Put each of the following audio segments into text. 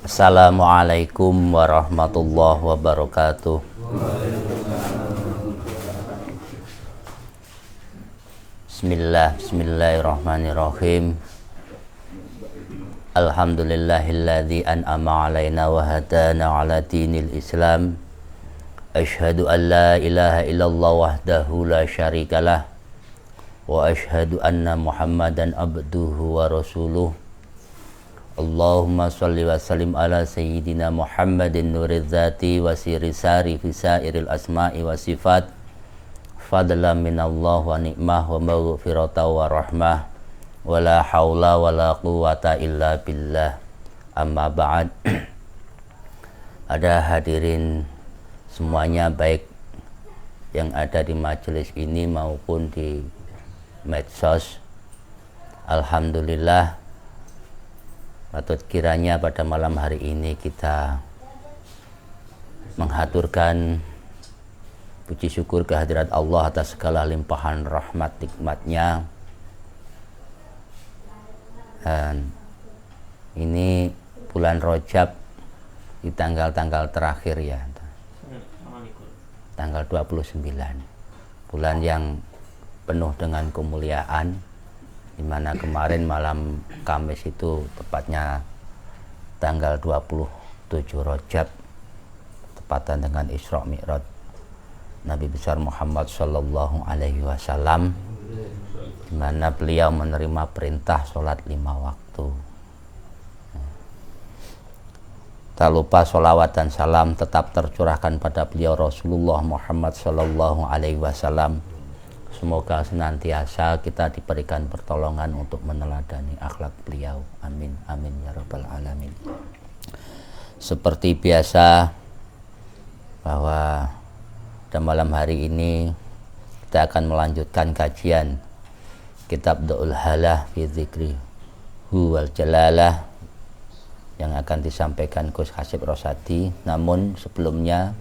Assalamualaikum warahmatullahi wabarakatuh. Bismillahirrahmanirrahim. Alhamdulillahilladzi an'ama alaina wa hadana ala dinil Islam. Asyhadu an la ilaha illallah wahdahu la syarikalah wa asyhadu anna Muhammadan abduhu wa rasuluh. Allahumma sholli wa sallim ala sayyidina Muhammadin nuriz zati wa sirisari fi sairil asma'i wa sifat fadlan minallah wa ni'mah wa maghfirata wa rahmah wa la hawla wa la quwata illa billah. Amma ba'd. Ada hadirin semuanya, baik yang ada di majelis ini maupun di medsos. Alhamdulillah, patut kiranya pada malam hari ini kita menghaturkan puji syukur kehadirat Allah atas segala limpahan rahmat nikmatnya. Dan ini bulan Rajab di tanggal-tanggal terakhir ya, tanggal 29, bulan yang penuh dengan kemuliaan, di mana kemarin malam Kamis itu tepatnya tanggal 27 Rajab, tepatan dengan Isra Mi'raj Nabi besar Muhammad sallallahu alaihi wasallam, di mana beliau menerima perintah sholat 5 waktu. Tak lupa sholawat dan salam tetap tercurahkan pada beliau Rasulullah Muhammad sallallahu alaihi wasallam. Semoga senantiasa kita diberikan pertolongan untuk meneladani akhlak beliau. Amin, amin ya rabbal alamin. Seperti biasa, bahwa pada malam hari ini kita akan melanjutkan kajian kitab Da'ul Halah fi Dzikri Huwal Jalalah yang akan disampaikan Gus Hasib Rosadi. Namun sebelumnya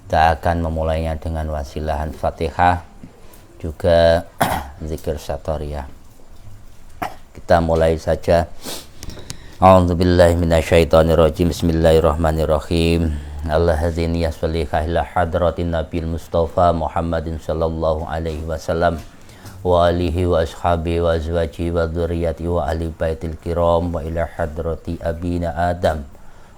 kita akan memulainya dengan wasilahan Fatihah, juga zikir satoriyah. Kita mulai saja. A'udzubillahi minasyaitonirrajim. Bismillahirrahmanirrahim. Allahadzini yaswalika ila hadratin nabil mustafa Muhammadin sallallahu alaihi wasallam wa alihi wa ashabihi wa azwajihi wa dzurriyyati wa ahli baitil kiram wa ila hadrati abina Adam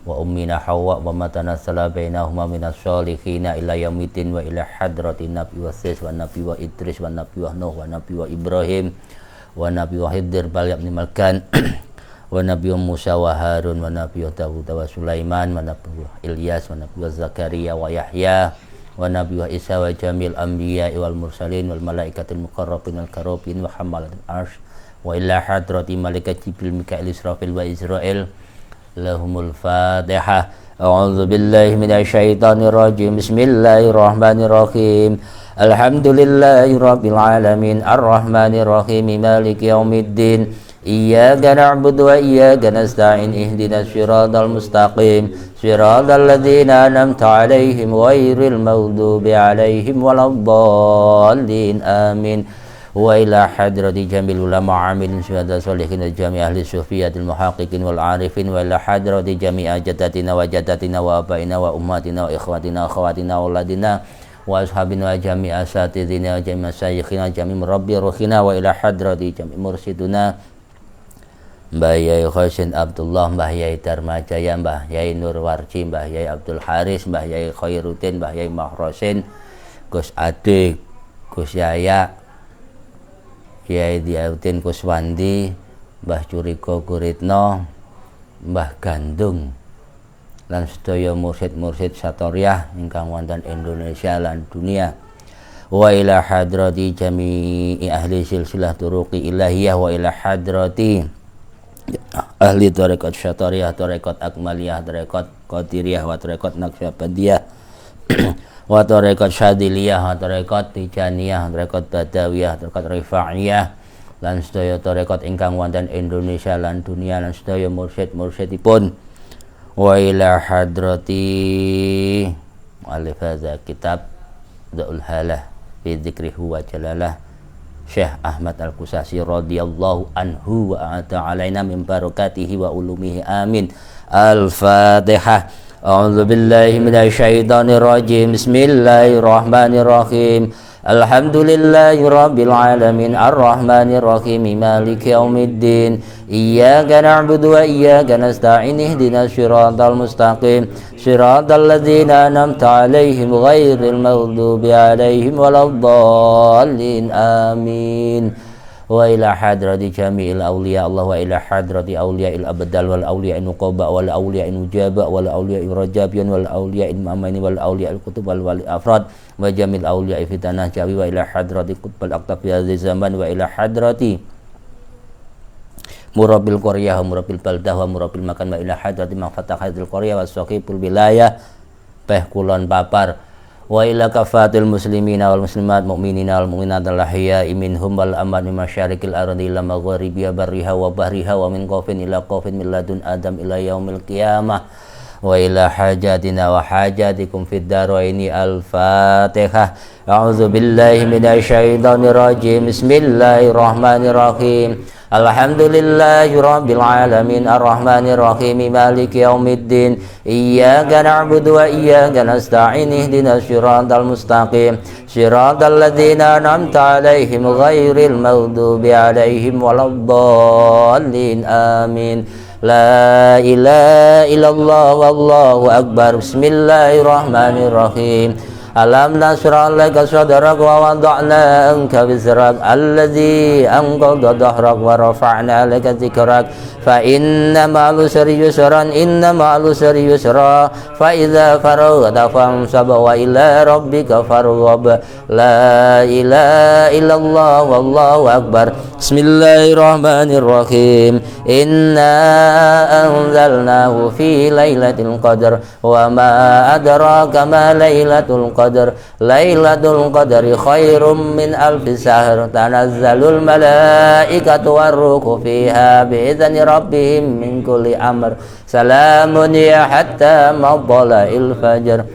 wa ummina Hawa wa matanassala bainahuma minas sholikhina ila yaumiddin wa ila hadratin nabi wa sis wa nabi wa Idris wa nabi wa Nuh wa nabi wa Ibrahim wa nabi wa Khidir bal ibn Malkan wa nabi wa Musa wa Harun wa nabi wa Dawud wa Sulaiman wa nabi wa Ilyas wa nabi wa Zakaria wa Yahya wa nabi wa Isa wa jamil anbiya wal mursalin wal malaikatil muqarrabin wal karabin wa hamalatul arsh wa ila hadrati malaikat Jibril Mikail Israfil wa Israel. Lahumul Fatihah. A'udzu billahi minasyaitonir rajim. Bismillahirrahmanirrahim. Alhamdulillahirabbil alamin arrahmanir rahim maliki yaumiddin. Iyyaka na'budu wa iyyaka nasta'in ihdinas siratal mustaqim siratal ladzina an'amta 'alaihim ghairil maghdubi 'alaihim waladdallin. Amin. Wa ila hadrati jamil ulama amilin syuhada sholihin jami ahli sufiyatil muhaqqiqin wal arifin wa ila hadrati jami ajadatina wa jadatina wa abaina wa ummatina wa ikhwatina wa akhawatina wa auladina wa ashabina wa jami asatidina wa jami masyayikhina jami murabbi ruhina wa ila hadrati jami mursiduna Mbah Yai Khosin Abdullah, Mbah Yai Darmajaya, Mbah Yai Nurwarji, Mbah Yai Abdul Haris, Mbah Yai Khairuddin, Mbah Yai Mahrosin, Gus Adik, Gus Yaya, Kiai Diauddin Kuswandi, Mbah Curiko Guritno, Mbah Gandung, lan sedaya mursyid-mursyid satoriyah ingkang wonten Indonesia lan dunia. Wa ila hadrati jami'i ahli silsilah turuqi ilahiyah wa ila hadrati ahli tarekat satoriyah, tarekat akmaliyah, tarekat qadiriyah wa tarekat naqsyabandiyah wa tarekat syadiliyah, wa tarekat tijaniyah, tarekat badawiyah, tarekat rifa'iyah, lan sedaya tarekat ingkang wonten Indonesia lan dunia, lan sedaya mursyid-mursyidipun. Wa ila hadrati alif hadza kitab Da'ul Halah fi Dzikri Huwa Jalalah Syekh Ahmad Al-Qusasi radhiyallahu anhu wa ata alaina min barakatihi wa ulumihi amin. Al-Fatihah. A'udzu billahi minasyaitonir rajim. Bismillahirrahmanirrahim. Alhamdulillahi rabbil alamin arrahmanir rahim maliki yaumiddin iyyaka na'budu wa iyyaka nasta'in ihdinas siratal mustaqim siratal ladzina an'amta 'alaihim ghairil maghdubi 'alaihim waladdallin amin. Wa ila hadrati jami'il awliya Allah wa ila hadrati awliya'il abdal wal awliya'in nuqaba wal awliya'in ujaba wal awliya'in rajabiyan wal awliya'in ma'amani wal awliya'il kutub wal wali afrad wa jamil awliya'i fitanah jawi wa ila hadrati qutbal aqtab fi hadhihi zaman wa ila hadrati murabil qaryah wa murabil baldah wa murabil makan wa ila hadrati man fataha hadhil qaryah wa saqiful wilayah peh kulon papar wa ila kafatil muslimina wal muslimat mu'minina wal mu'minat al-ahya'i minhum wal amwat min masyariqil ardi ila magharibiha barriha wa bahriha wa min qafin ila qafin min ladun adam ila yaumil qiyamah wa ila hajatina wa hajatikum fid daraini. Al-Fatihah. A'udzu billahi minasyaitonir rajim. Bismillahirrahmanirrahim. Alhamdulillahi rabbil alamin arrahmanir rahim maliki yaumiddin iyyaka na'budu wa iyyaka nasta'in ihdinas siratal mustaqim siratal ladzina an'amta 'alaihim ghairil maghdubi 'alaihim waladdallin amin. La ilaha illallah wallahu akbar. Bismillahirrahmanirrahim. Alam nashrah laka sadrak wa wada'na anka wizrak alladzi anqadha dhahrak wa rafa'na laka dzikrak fa inna ma'al usri yusran inna ma'al usri yusra fa idza faraghta fansab wa ila rabbika farghab. La ilaha illallah wallahu akbar. Bismillahirrahmanirrahim. Inna anzalnahu fi lailatul qadr wa ma adraka ma lailatul qadr. Lailatul qadri khairum min alfi syahr tanazzalul malaikatu warruhu fiha bi'idzani rabbihim min kulli amr salamun ya hatta madla'il fajr.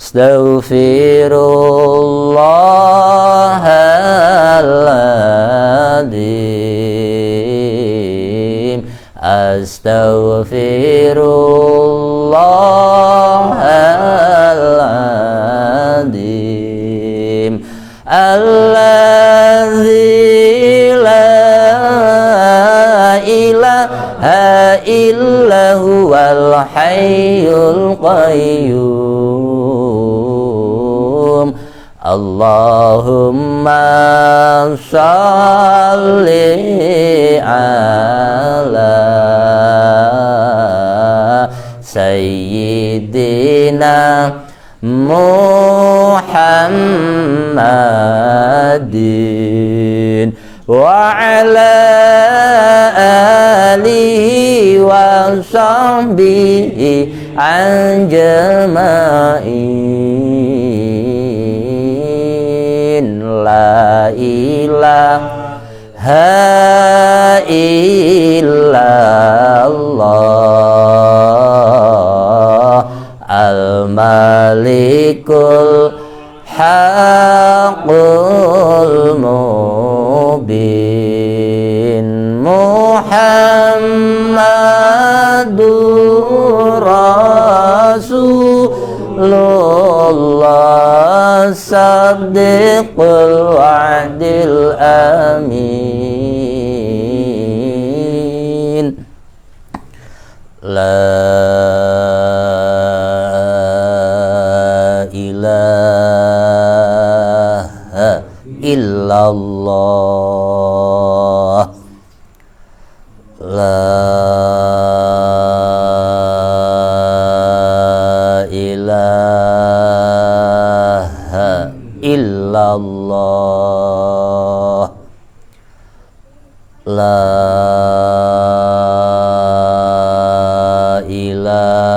Astaghfirullahaladzim. Astaghfirullahaladzim. Alladzi la ilaha illa huwal hayyul qayyum. Allahumma shalli ala sayyidina Muhammadin wa ala alihi wa sahbihi ajma'in. La ilaha illallah al-malikul haqqul mubin Muhammadur Rasulullah sadiqul wa'dil amin. La ilaha illallah. La ilaha illallah. La ilaha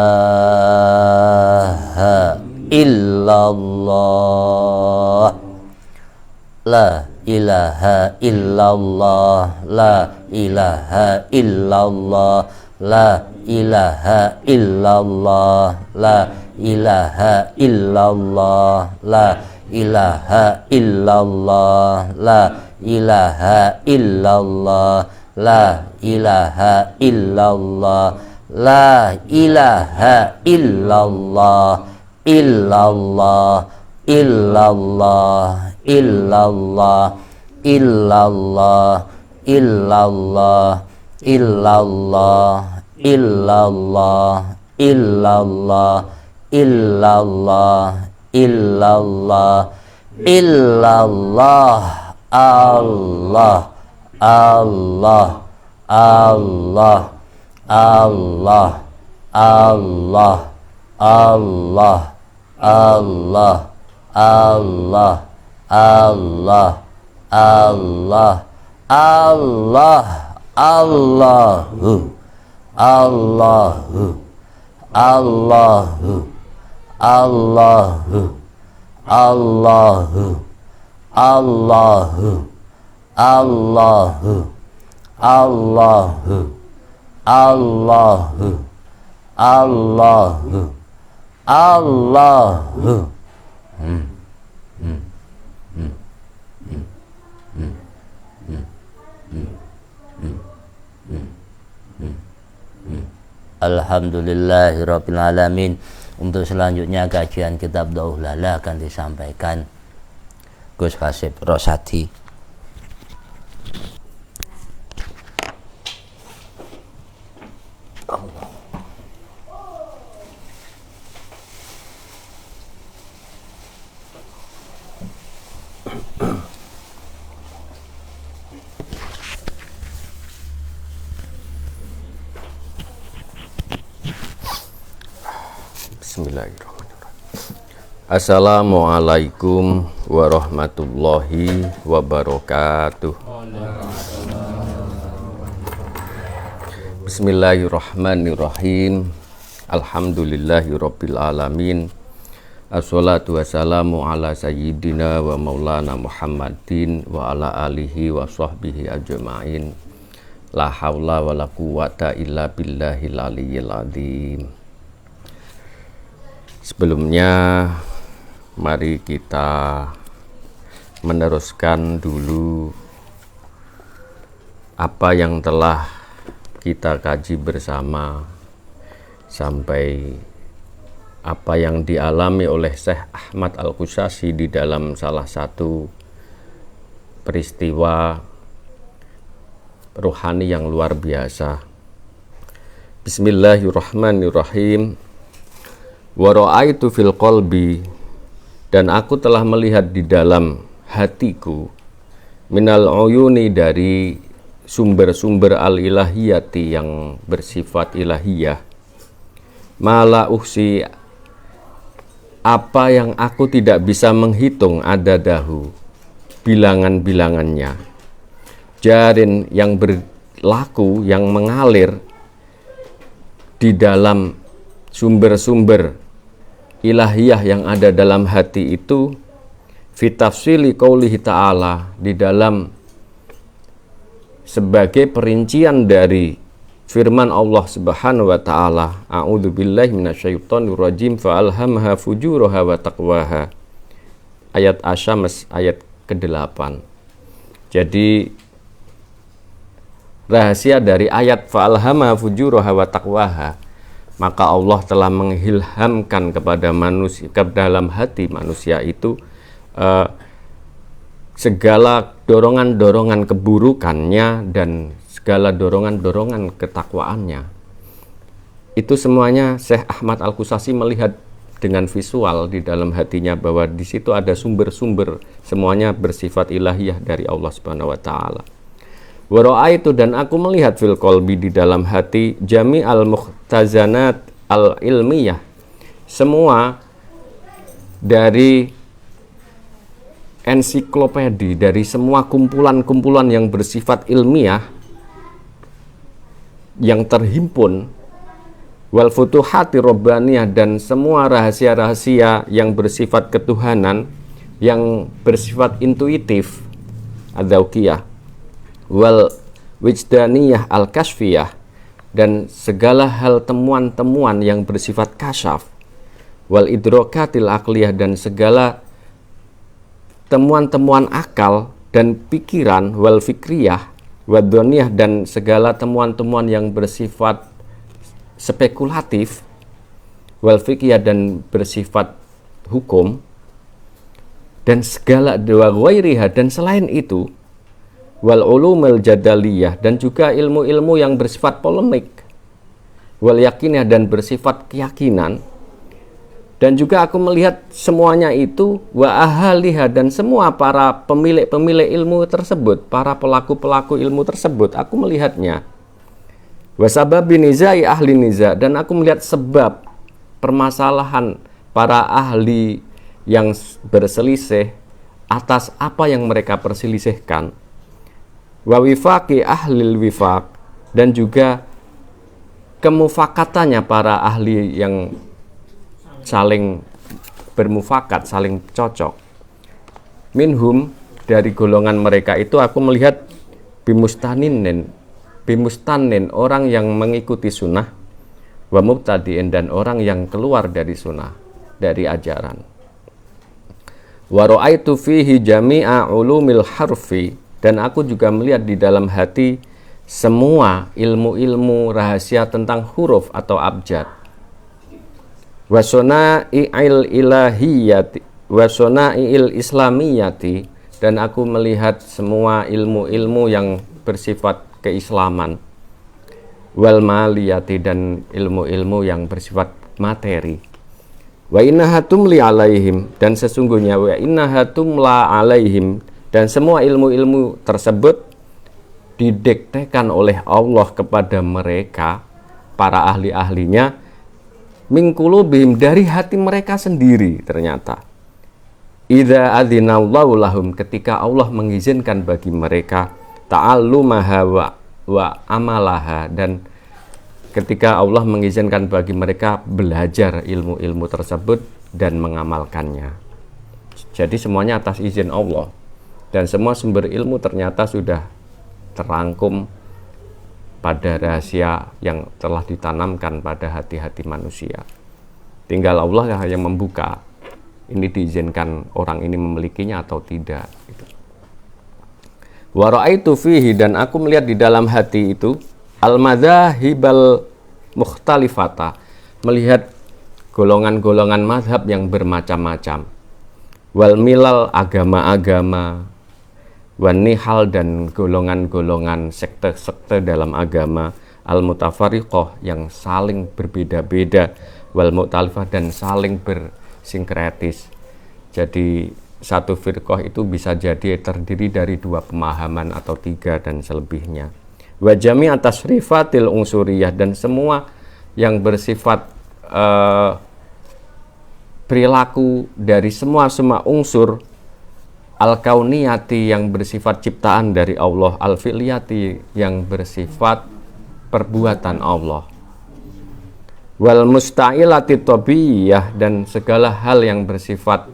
illallah. La ilaha illallah. La ilaha illallah. La ilaha illallah. La ilaha illallah. La ilaha illallah. La ilaha illallah. La ilaha illallah. La ilaha illallah, illallah, illallah, illallah, illallah, illallah, illallah, illallah, illallah, illallah, illallah, illallah, Allah, Allah, Allah, Allah, Allah, Allah, Allah, Allah, Allah, Allah, Allah, Allahu, Allahu, Allahu, Allahu, Allahu, Allahu, Allahu, Allahu, Allahu, Allahu, Allahu. Alhamdulillahirabbil alamin. Untuk selanjutnya kajian kitab Dauh Lala akan disampaikan Gus Hasib Rosadi. Bismillahirrahmanirrahim. Assalamualaikum warahmatullahi wabarakatuh. Bismillahirrahmanirrahim. Alhamdulillahirabbil alamin. Assalatu wassalamu ala sayyidina wa maulana Muhammadin wa ala alihi wa sahbihi ajma'in. La haula wa la quwata illa billahil aliyyil azim. Sebelumnya mari kita meneruskan dulu apa yang telah kita kaji bersama sampai apa yang dialami oleh Syekh Ahmad Al-Qushasyi di dalam salah satu peristiwa rohani yang luar biasa. Bismillahirrahmanirrahim. Wa ra'aitu fil qalbi, dan aku telah melihat di dalam hatiku, minal uyuni, dari sumber-sumber al-ilahiyati yang bersifat ilahiyah, mala uhsi, apa yang aku tidak bisa menghitung adadahu, bilangan-bilangannya, jarin yang berlaku, yang mengalir di dalam sumber-sumber ilahiyah yang ada dalam hati itu, fitafsili qaulihi ta'ala, di dalam sebagai perincian dari firman Allah Subhanahu wa taala, a'udzubillahi minasyaitonirrajim, fa'alhamaha fujuraha wa taqwaha. Ayat Asy-Syams ayat ke-8. Jadi rahasia dari ayat fa'alhamaha fujuraha wa taqwaha, maka Allah telah mengilhamkan kepada manusia, ke dalam hati manusia itu segala dorongan-dorongan keburukannya dan segala dorongan-dorongan ketakwaannya. Itu semuanya Syekh Ahmad Al-Qushasyi melihat dengan visual di dalam hatinya, bahwa di situ ada sumber-sumber, semuanya bersifat ilahiyah dari Allah Subhanahu wa taala. Wa ra'aitu, dan aku melihat fil qalbi, di dalam hati, jami al-muhtazanat al-ilmiyah, semua dari ensiklopedi, dari semua kumpulan-kumpulan yang bersifat ilmiah yang terhimpun, wal futuhati robbaniyah, dan semua rahasia-rahasia yang bersifat ketuhanan, yang bersifat intuitif, adzauqiyah, wal wijdaniyah al-kasfiyah, dan segala hal temuan-temuan yang bersifat kasyaf, wal idrokatil akliyah, dan segala temuan-temuan akal dan pikiran, wal fikriyah, wadoniyah, dan segala temuan-temuan yang bersifat spekulatif, wal fiqhiyah dan bersifat hukum, dan segala dua ghairiha dan selain itu, wal ulumul jadaliyah dan juga ilmu-ilmu yang bersifat polemik, wal yakinah dan bersifat keyakinan. Dan juga aku melihat semuanya itu wa ahaliha dan semua para pemilik-pemilik ilmu tersebut, para pelaku-pelaku ilmu tersebut, aku melihatnya. Wa sababi nizai ahli niza, dan aku melihat sebab permasalahan para ahli yang berselisih atas apa yang mereka perselisihkan. Wa wifaqi ahlil wifaq, dan juga kemufakatannya para ahli yang saling bermufakat, saling cocok. Minhum, dari golongan mereka itu aku melihat bimustanin, orang yang mengikuti sunnah, wa mubtadi'in, dan orang yang keluar dari sunnah, dari ajaran. Wa ra'aitu fihi jami'a ulumil harfi, dan aku juga melihat di dalam hati semua ilmu-ilmu rahasia tentang huruf atau abjad. Wasona'i'il ilahiyati wasona'i'il islamiyati, dan aku melihat semua ilmu-ilmu yang bersifat keislaman, wal maliyati, dan ilmu-ilmu yang bersifat materi. Wa innahatum li alaihim, dan sesungguhnya wa innahatum la alaihim, dan semua ilmu-ilmu tersebut didiktekan oleh Allah kepada mereka, para ahli-ahlinya, min qulubihim, dari hati mereka sendiri. Ternyata idza adzinallahu lahum, ketika Allah mengizinkan bagi mereka ta'allumaha wa amalaha, dan ketika Allah mengizinkan bagi mereka belajar ilmu-ilmu tersebut dan mengamalkannya. Jadi semuanya atas izin Allah, dan semua sumber ilmu ternyata sudah terangkum pada rahasia yang telah ditanamkan pada hati-hati manusia. Tinggal Allah yang membuka, ini diizinkan orang ini memilikinya atau tidak. Wa ra'aitu fihi, dan aku melihat di dalam hati itu al-madzahibal mukhtalifata, melihat golongan-golongan mazhab yang bermacam-macam, wal milal, agama-agama, wan nihal, dan golongan-golongan sekte-sekte dalam agama, al mutafariqah, yang saling berbeda-beda, wal mu'talifah, dan saling bersinkretis. Jadi satu firqah itu bisa jadi terdiri dari 2 pemahaman atau 3 dan selebihnya. Wa jami'a tasrifatil unsuriyah, dan semua yang bersifat perilaku dari semua unsur al-kauniyati, yang bersifat ciptaan dari Allah, al-fi'liyati, yang bersifat perbuatan Allah, wal musta'ilati tabiyyah, dan segala hal yang bersifat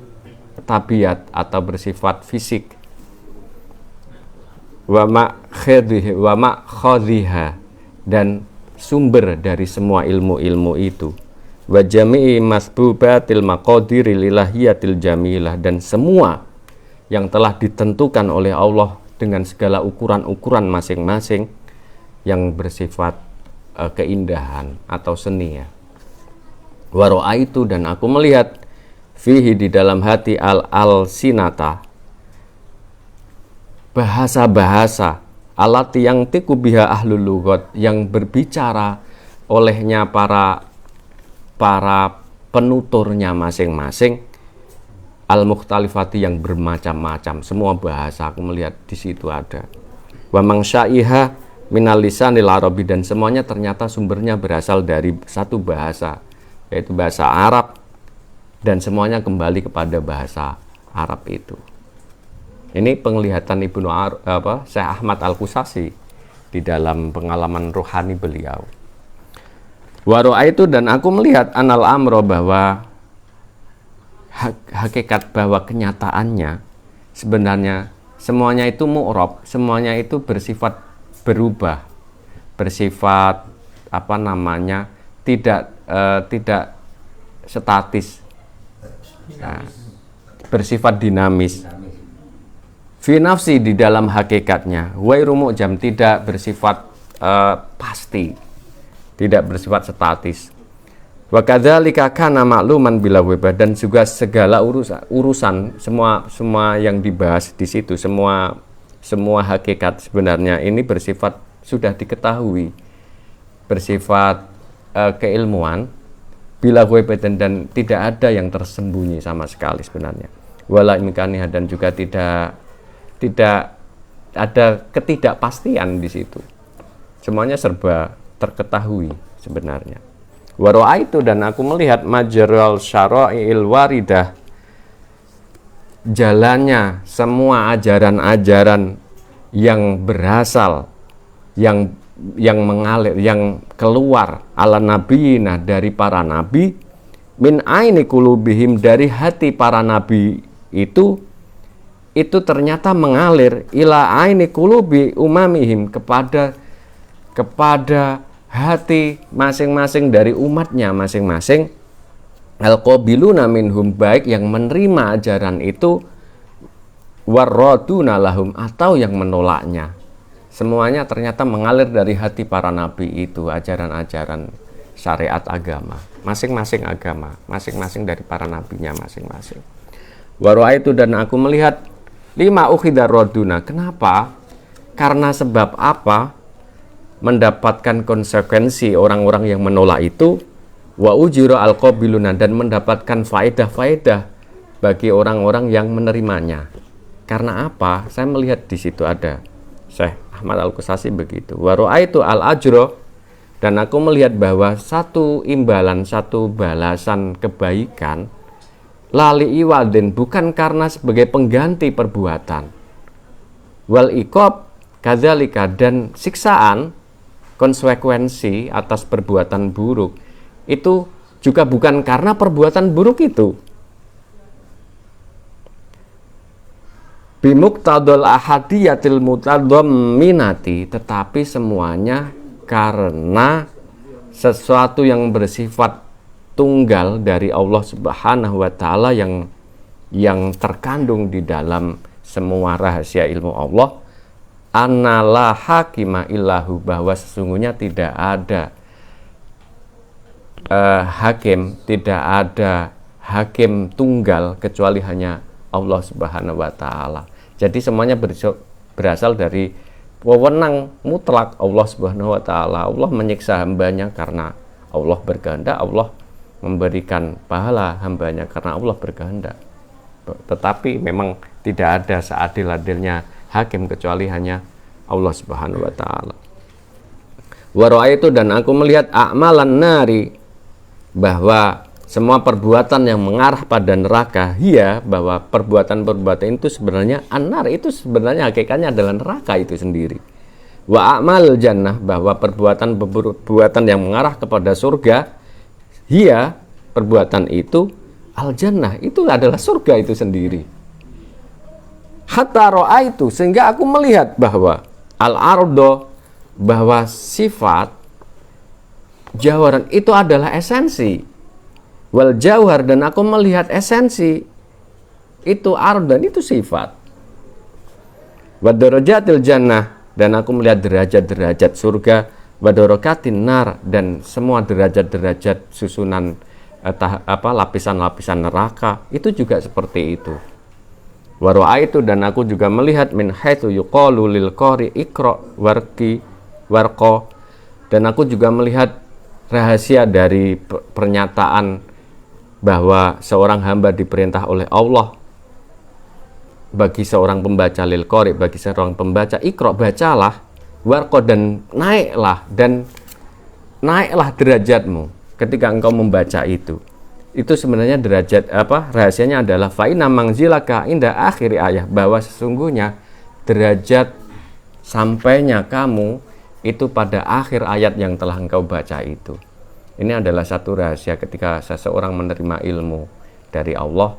tabiat atau bersifat fisik, wa ma'khadhiha, dan sumber dari semua ilmu-ilmu itu, wa jami'i masbubatil maqadiri lilahiyatil jamilah, dan semua yang telah ditentukan oleh Allah dengan segala ukuran-ukuran masing-masing yang bersifat keindahan atau seni, ya. Wa ra'aitu, dan aku melihat fihi, di dalam hati al-sinata, bahasa-bahasa, alati yang tiku biha ahlul lughat, yang berbicara olehnya para penuturnya masing-masing, al-mukhtalifati, yang bermacam-macam, semua bahasa aku melihat di situ ada. Wa mangsyaiha minal lisanil arabi, dan semuanya ternyata sumbernya berasal dari satu bahasa, yaitu bahasa Arab, dan semuanya kembali kepada bahasa Arab itu. Ini penglihatan Syekh Ahmad Al-Qusasi di dalam pengalaman rohani beliau. Wa ra'aitu, dan aku melihat anal amro, bahwa hakikat, bahwa kenyataannya sebenarnya semuanya itu mu'rab, semuanya itu bersifat berubah, bersifat tidak statis, bersifat dinamis. Fi nafsi, di dalam hakikatnya, wairu mu'jam, tidak bersifat pasti, tidak bersifat statis. Wa kadzalika kana ma'luman bila wabah, dan juga segala urusan semua yang dibahas di situ, semua hakikat sebenarnya ini bersifat sudah diketahui, bersifat keilmuan bila wabah, dan tidak ada yang tersembunyi sama sekali sebenarnya. Wala imkaniha, dan juga tidak ada ketidakpastian di situ. Semuanya serba terketahui sebenarnya. Waro'a itu, dan aku melihat majral syara'il waridah, jalannya semua ajaran-ajaran yang berasal, yang mengalir, yang keluar ala nabiyina, dari para nabi, min aini kulubihim, dari hati para nabi itu ternyata mengalir ila aini kulubi umamihim, kepada hati masing-masing dari umatnya masing-masing, al-qabiluna minhum, baik yang menerima ajaran itu, warraduna lahum, atau yang menolaknya. Semuanya ternyata mengalir dari hati para nabi itu, ajaran-ajaran syariat agama, masing-masing agama, masing-masing dari para nabinya masing-masing. Waro'a itu, dan aku melihat lima ukhidar roduna. Kenapa? Karena sebab apa? Mendapatkan konsekuensi orang-orang yang menolak itu, wa ujira al-qabiluna, dan mendapatkan faedah-faedah bagi orang-orang yang menerimanya. Karena apa? Saya melihat di situ ada Syekh Ahmad Al-Qusasi begitu. Wa ra'aitu al-ajra, dan aku melihat bahwa satu imbalan, satu balasan kebaikan, lali iwadin, bukan karena sebagai pengganti perbuatan. Wal iqab kadzalika, dan siksaan, konsekuensi atas perbuatan buruk itu juga bukan karena perbuatan buruk itu. Bimuqtadul ahadiyatil mutadamminati, tetapi semuanya karena sesuatu yang bersifat tunggal dari Allah Subhanahu wa taala, yang terkandung di dalam semua rahasia ilmu Allah. Annala hakima illahu, bahwa sesungguhnya tidak ada hakim, tidak ada hakim tunggal kecuali hanya Allah Subhanahu wa taala. Jadi semuanya berasal dari wewenang mutlak Allah Subhanahu wa taala. Allah menyiksa hambanya karena Allah berkehendak, Allah memberikan pahala hambanya karena Allah berkehendak. Tetapi memang tidak ada seadil-adilnya hakim kecuali hanya Allah Subhanahu wa taala. Wa ra'aitu, dan aku melihat a'malan nari, bahwa semua perbuatan yang mengarah pada neraka, bahwa perbuatan-perbuatan itu sebenarnya anar, itu sebenarnya hakikatnya adalah neraka itu sendiri. Wa a'mal jannah, bahwa perbuatan yang mengarah kepada surga, perbuatan itu al jannah, itu adalah surga itu sendiri. Hatta ra'aitu, sehingga aku melihat bahwa al-ardo, bahwa sifat jawaran itu adalah esensi. Wal jauhar, dan aku melihat esensi itu ardan, itu sifat. Wa darajatil jannah, dan aku melihat derajat-derajat surga. Wa darakatin nar, dan semua derajat-derajat susunan lapisan-lapisan neraka itu juga seperti itu. Wa ra'aitu, dan aku juga melihat min haitsu yuqalu lil qari iqra warqa, dan aku juga melihat rahasia dari pernyataan bahwa seorang hamba diperintah oleh Allah bagi seorang pembaca lil qari, bagi seorang pembaca iqra, bacalah, warqa, dan naiklah derajatmu ketika engkau membaca itu. Itu sebenarnya derajat rahasianya adalah fa'ina mangzilaka inda akhiri ayah, bahwa sesungguhnya derajat sampainya kamu itu pada akhir ayat yang telah engkau baca itu. Ini adalah satu rahasia ketika seseorang menerima ilmu dari Allah,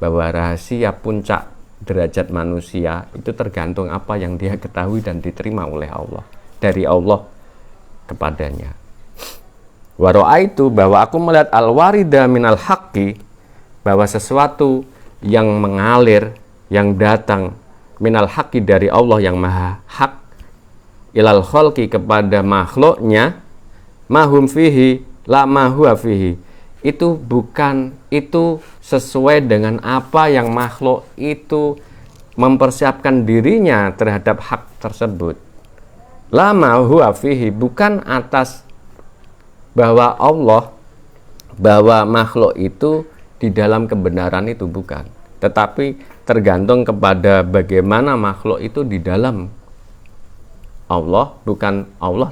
bahwa rahasia puncak derajat manusia itu tergantung apa yang dia ketahui dan diterima oleh Allah, dari Allah kepadanya. Wa ra'aitu, bahwa aku melihat al-warida minal haqqi, bahwa sesuatu yang mengalir, yang datang minal haqqi dari Allah yang maha hak, ilal khalqi, kepada makhluknya, mahum fihi la huwa fihi. Itu sesuai dengan apa yang makhluk itu mempersiapkan dirinya terhadap hak tersebut. La huwa fihi, bukan atas bahwa makhluk itu di dalam kebenaran itu, bukan, tetapi tergantung kepada bagaimana makhluk itu di dalam Allah, bukan Allah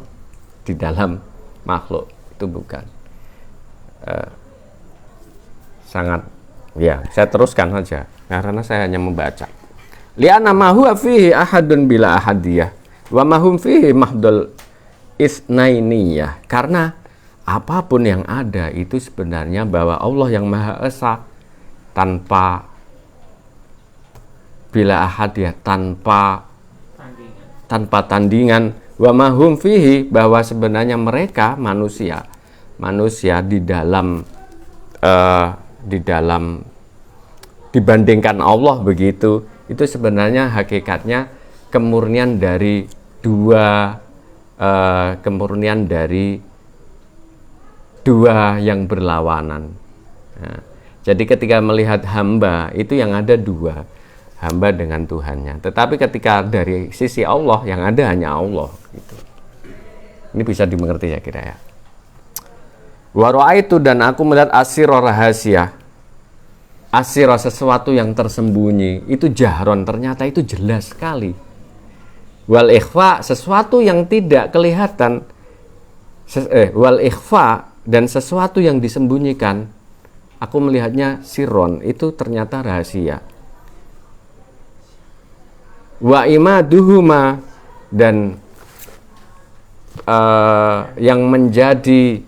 di dalam makhluk itu, bukan. Sangat, ya, saya teruskan saja karena saya hanya membaca. Li'anna ma huwa fihi ahadun bila ahadiyah wa ma hum fihi mahdul isnainiyah, karena apapun yang ada itu sebenarnya bahwa Allah yang Maha Esa tanpa bila ahadiyah, tanpa tandingan, wa ma hum fihi, bahwa sebenarnya mereka manusia di dalam dibandingkan Allah begitu, itu sebenarnya hakikatnya kemurnian dari dua yang berlawanan. Nah, jadi ketika melihat hamba itu yang ada dua, hamba dengan Tuhannya. Tetapi ketika dari sisi Allah yang ada hanya Allah. Gitu. Ini bisa dimengerti ya kira ya. Wa ra'aitu, dan aku melihat asira rahasia. Asira, sesuatu yang tersembunyi, itu jahron, ternyata itu jelas sekali. Wal ikhfa, sesuatu yang tidak kelihatan. Wal ikhfa, dan sesuatu yang disembunyikan, aku melihatnya sirron, itu ternyata rahasia. Wa imaduhuma, dan yang menjadi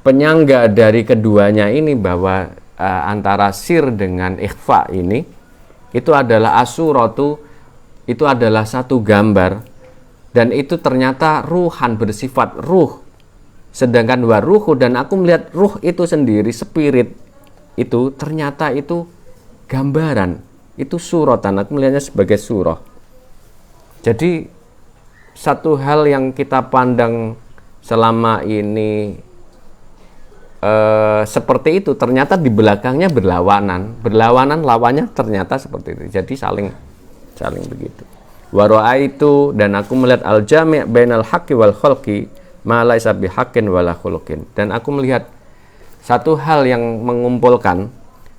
penyangga dari keduanya ini, bahwa antara sir dengan ikhfa ini, itu adalah asuratu, itu adalah satu gambar, dan itu ternyata ruhan, bersifat ruh. Sedangkan waruhu, dan aku melihat ruh itu sendiri, spirit itu ternyata itu gambaran, itu suratan, aku melihatnya sebagai surah. Jadi satu hal yang kita pandang selama ini seperti itu, ternyata di belakangnya berlawanan, lawannya ternyata seperti itu. Jadi saling begitu. Wa itu, dan aku melihat al-jami' bainal haqqi wal khalqi ma laisa bihaqqin wala khuluqin, dan aku melihat satu hal yang mengumpulkan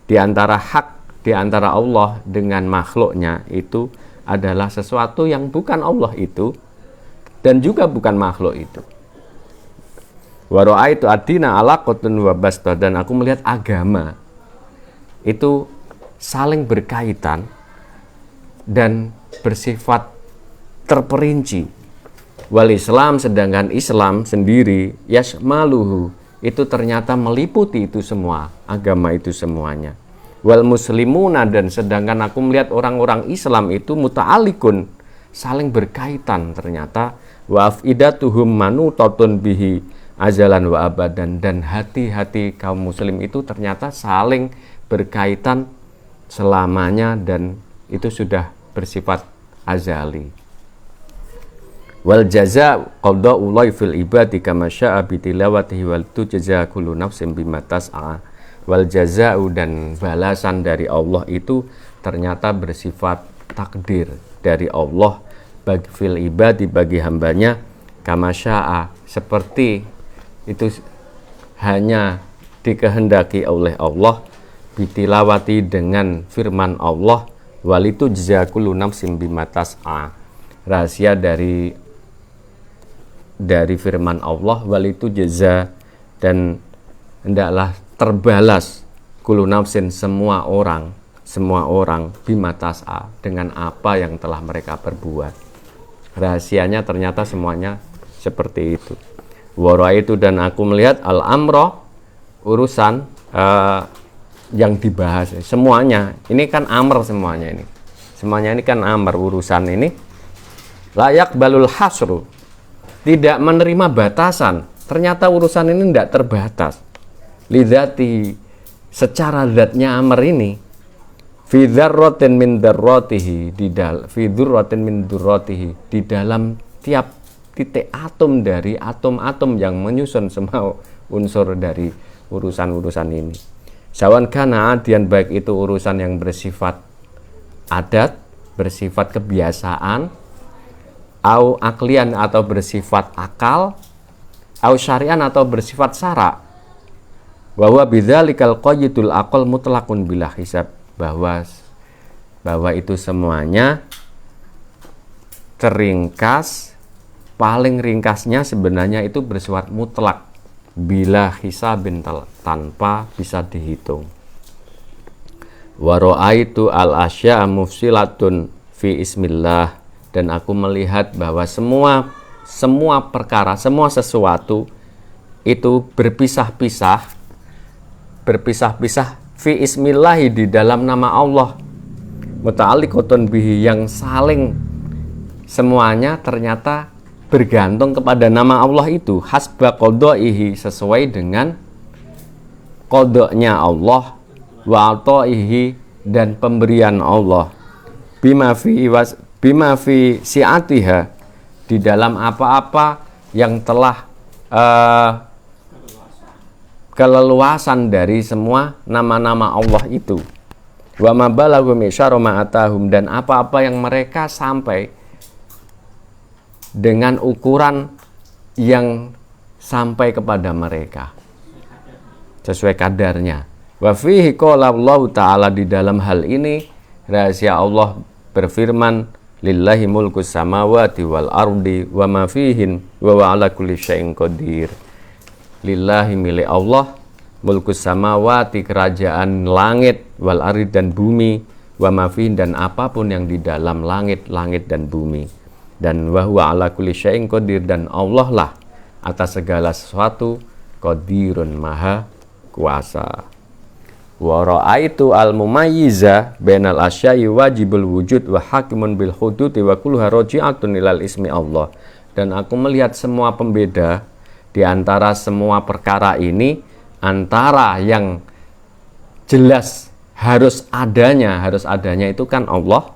di antara hak, di antara Allah dengan makhluknya, itu adalah sesuatu yang bukan Allah itu dan juga bukan makhluk itu. Wa ra'aitu ad-dina alaqatun wa basta, dan aku melihat agama itu saling berkaitan dan bersifat terperinci. Wal Islam, sedangkan Islam sendiri yasmaluhu, itu ternyata meliputi itu semua, agama itu semuanya. Wal muslimuna, dan sedangkan aku melihat orang-orang Islam itu muta'alikun, saling berkaitan ternyata. Wa afidatuhum manutatun bihi azalan wa abadan, dan hati-hati kaum muslim itu ternyata saling berkaitan selamanya, dan itu sudah bersifat azali. Wal jaza qada'ullahi fil ibadi kama syaa bi tilawatihi wal tujza kullu nafsin bima tas'a. Wal jaza'u, dan balasan dari Allah itu ternyata bersifat takdir dari Allah bagi fil ibadi, bagi hambanya, kama syaa, seperti itu hanya dikehendaki oleh Allah, bitilawati, dengan firman Allah, walitu jazakullu nafsin bima tas'a, rahasia dari firman Allah, walitu jaza, dan hendaklah terbalas kullu nafsin, semua orang bima tas'a, dengan apa yang telah mereka perbuat. Rahasianya ternyata semuanya seperti itu. Wara itu, dan aku melihat al-amro, urusan yang dibahas semuanya ini kan amr, semuanya ini kan amr, urusan ini layak balul hasru, tidak menerima batasan. Ternyata urusan ini tidak terbatas. Lidzati, secara zatnya amr ini, fi dzarratin min dzarratihi, di dalam fi dzurratin min dzurratihi, di dalam titik atom dari atom-atom yang menyusun semua unsur dari urusan-urusan ini. Sawan kana adian, baik itu urusan yang bersifat adat, bersifat kebiasaan, au aklian atau bersifat akal, au syarian atau bersifat syara. Wa huwa bidzalikal qayyidul aqal mutlaqun bila hisab, bahwa itu semuanya teringkas, paling ringkasnya sebenarnya itu bersifat mutlak bila hisabin, tanpa bisa dihitung. Wa ra'aitu al asya mufsilatun fi ismillah, dan aku melihat bahwa semua perkara, semua sesuatu itu berpisah-pisah fi ismillahi, di dalam nama Allah, muta'alliqatun bihi, yang saling semuanya ternyata bergantung kepada nama Allah itu, hasba qadaihi, sesuai dengan qadanya Allah, wa ataihi, dan pemberian Allah, bima fi si'atiha, di dalam apa-apa yang telah keleluasan dari semua nama-nama Allah itu. Wa ma balaghu min syarri ma atahum, dan apa-apa yang mereka sampai dengan ukuran yang sampai kepada mereka sesuai kadarnya. Wa fihi qala Allah taala, di dalam hal ini rahasia Allah berfirman, lillahi mulkus samawati wal ardi wa ma fihin wa huwa ala kulli syai'in qadir. Lillahi, milik Allah, mulkus samawati, kerajaan langit, wal ardi, dan bumi, wa ma fihin, dan apapun yang di dalam langit dan bumi, dan wa huwa ala kulli syai'in qadir, dan Allah lah atas segala sesuatu qadirun, maha kuasa. Wa ra'aitu al mumayyiza bainal asya'i wajibul wujud wa hakimun bil hududi wa kulluha raji'atun ilal ismi Allah, dan aku melihat semua pembeda di antara semua perkara ini, antara yang jelas harus adanya itu kan Allah,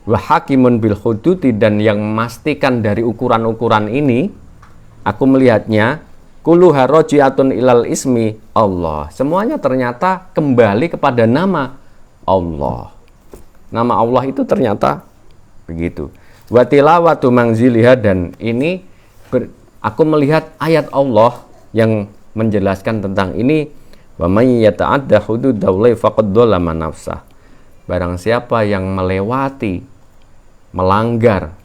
wa hakimun bil hududi, dan yang memastikan dari ukuran-ukuran ini, aku melihatnya kulluha raji'atun ilal ismi Allah, semuanya ternyata kembali kepada nama Allah. Nama Allah itu ternyata begitu. Wa tilawatu manziliha, dan ini aku melihat ayat Allah yang menjelaskan tentang ini, wa may yata'adda hududallahi faqad dzalama nafsah, barang siapa yang melanggar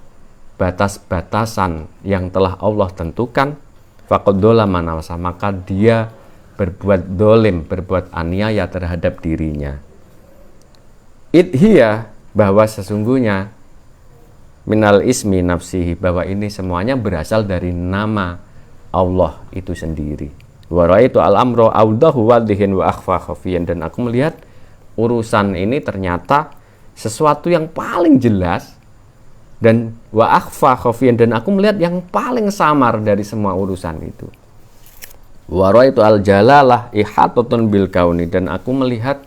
batas-batasan yang telah Allah tentukan, faqad dzalama nafsah, maka dia berbuat dolim, berbuat aniaya terhadap dirinya. Idhiya, bahwa sesungguhnya minal ismi nafsihi, bahwa ini semuanya berasal dari nama Allah itu sendiri. Wa ra'aitu al-amra awdahu wadihin wa akhfa khafiyan, dan aku melihat urusan ini ternyata sesuatu yang paling jelas, dan wa akhfa khafiyan, dan aku melihat yang paling samar dari semua urusan itu. Wa ra'aitu al-jalalah ihatatun bil kauni, dan aku melihat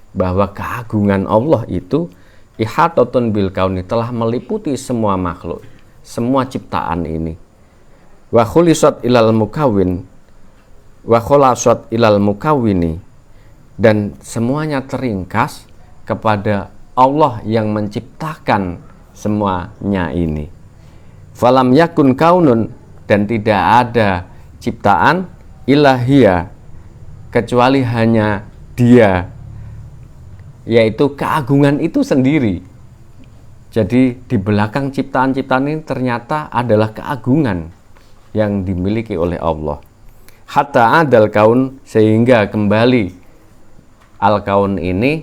bahwa keagungan Allah itu ihatatun bil kauni, telah meliputi semua makhluk, semua ciptaan ini. Wa khulisat ilal mukawwin wa khulasat ilal mukawwini, dan semuanya teringkas kepada Allah yang menciptakan semuanya ini. Falam yakun kaunun, dan tidak ada ciptaan ilahiyah kecuali hanya Dia, yaitu keagungan itu sendiri. Jadi di belakang ciptaan-ciptaan ini ternyata adalah keagungan yang dimiliki oleh Allah. Hatta adal kaun, sehingga kembali al kaun ini,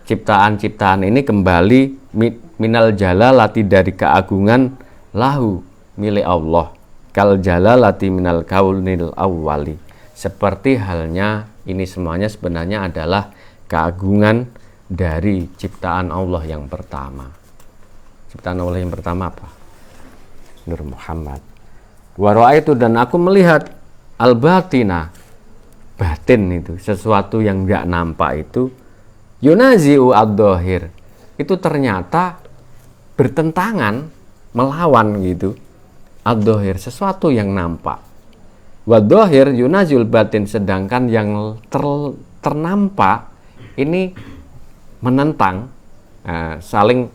ciptaan-ciptaan ini kembali minal jalalati, dari keagungan, lahu, milik Allah, kal jalalati minal kaunil awwali, seperti halnya ini semuanya sebenarnya adalah keagungan dari ciptaan Allah yang pertama. Ciptaan Allah yang pertama apa? Nur Muhammad. Wa ra'aitu, dan aku melihat al-batina, batin itu, sesuatu yang enggak nampak itu, yunazi'u ad-dhahir, itu ternyata bertentangan, melawan gitu, ad-dhahir, sesuatu yang nampak. Wa dhahir yunazil batin, sedangkan yang ternampak ini menentang, saling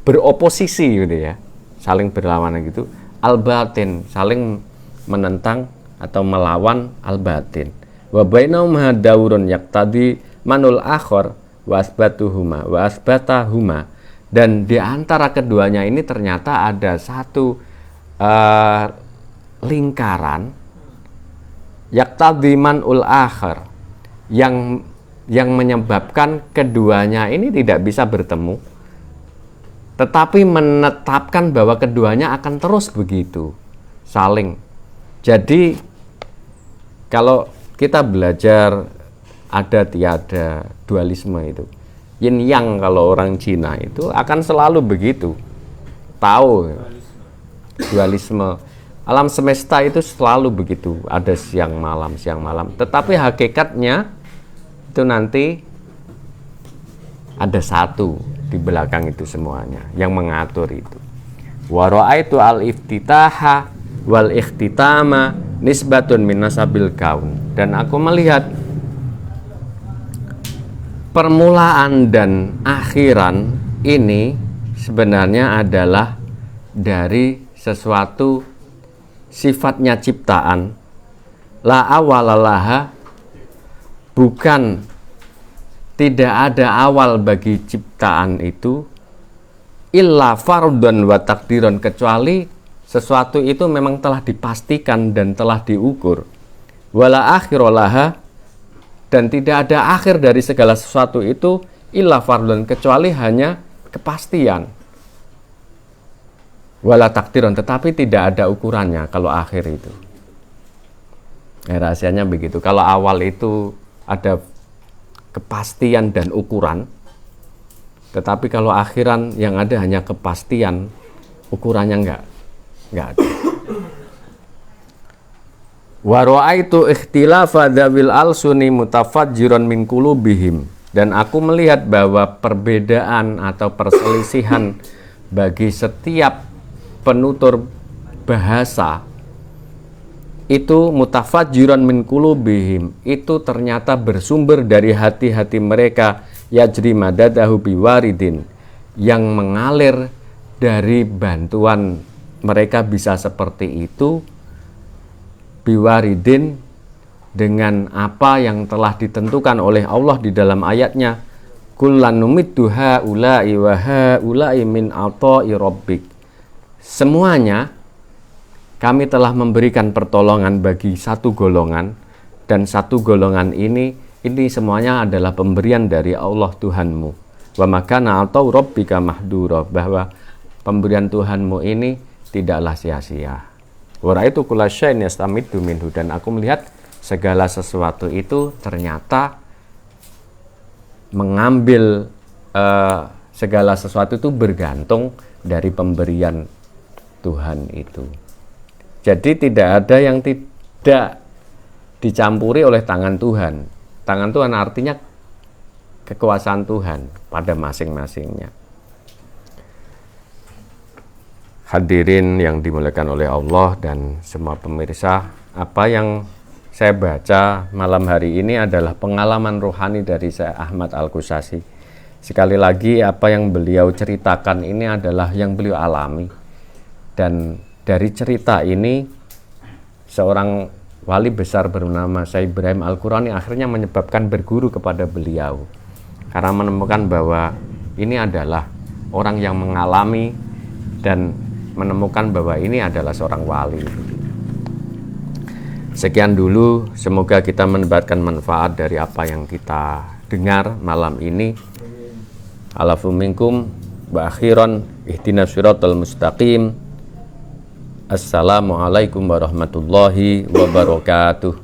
beroposisi gitu ya, saling berlawanan gitu. Al-batin, saling menentang atau melawan al-batin. Wa bainahuma daurun yaqtadi manul akhar wa asbatahuma, dan di antara keduanya ini ternyata ada satu lingkaran yaqtadi manul akhar, yang menyebabkan keduanya ini tidak bisa bertemu, tetapi menetapkan bahwa keduanya akan terus begitu saling. Jadi kalau kita belajar ada tiada dualisme itu, yin yang, kalau orang Cina itu akan selalu begitu, tahu dualisme alam semesta itu selalu begitu, ada siang malam, tetapi hakikatnya itu nanti ada satu di belakang itu semuanya yang mengatur itu. Wa ra'aitu al-iftitaha wal ikhtitama nisbatun min nasabil kaun, dan aku melihat permulaan dan akhiran ini sebenarnya adalah dari sesuatu sifatnya ciptaan, la awalalaha, bukan tidak ada awal bagi ciptaan itu, illa fardun wa takdiron, kecuali sesuatu itu memang telah dipastikan dan telah diukur. Wala akhirolaha, dan tidak ada akhir dari segala sesuatu itu, illa fardun, kecuali hanya kepastian. Wala takdiron, tetapi tidak ada ukurannya kalau akhir itu. Rahasianya begitu. Kalau awal itu ada kepastian dan ukuran, tetapi kalau akhiran yang ada hanya kepastian, ukurannya enggak ada. Wa ra'aitu ikhtilafa dzawil alsuni mutafajjiran min qulubihim, dan aku melihat bahwa perbedaan atau perselisihan bagi setiap penutur bahasa itu mutafajjiran min qulubihim, itu ternyata bersumber dari hati-hati mereka, yajri madadahu biwaridin, yang mengalir dari bantuan mereka bisa seperti itu, biwaridin, dengan apa yang telah ditentukan oleh Allah di dalam ayatnya, kullan numiddu haula'i wa haula'i min ata'i rabbik, semuanya kami telah memberikan pertolongan bagi satu golongan, dan satu golongan ini semuanya adalah pemberian dari Allah Tuhanmu. Wa makana atau rabbika mahdura, bahwa pemberian Tuhanmu ini tidaklah sia-sia. Wa ra'aitu kulla syai'in yastamiddu minhu, dan aku melihat segala sesuatu itu ternyata mengambil segala sesuatu itu bergantung dari pemberian Tuhan itu. Jadi tidak ada yang tidak dicampuri oleh tangan Tuhan. Tangan Tuhan artinya kekuasaan Tuhan pada masing-masingnya. Hadirin yang dimuliakan oleh Allah dan semua pemirsa, apa yang saya baca malam hari ini adalah pengalaman rohani dari Syekh Ahmad Al-Qusasi. Sekali lagi, apa yang beliau ceritakan ini adalah yang beliau alami. Dan dari cerita ini, seorang wali besar bernama Syekh Ibrahim Al-Qurani akhirnya menyebabkan berguru kepada beliau, karena menemukan bahwa ini adalah orang yang mengalami dan menemukan bahwa ini adalah seorang wali. Sekian dulu, semoga kita mendapatkan manfaat dari apa yang kita dengar malam ini. Alafu minkum wa akhiran ihdinas siratal mustaqim. Assalamualaikum warahmatullahi wabarakatuh.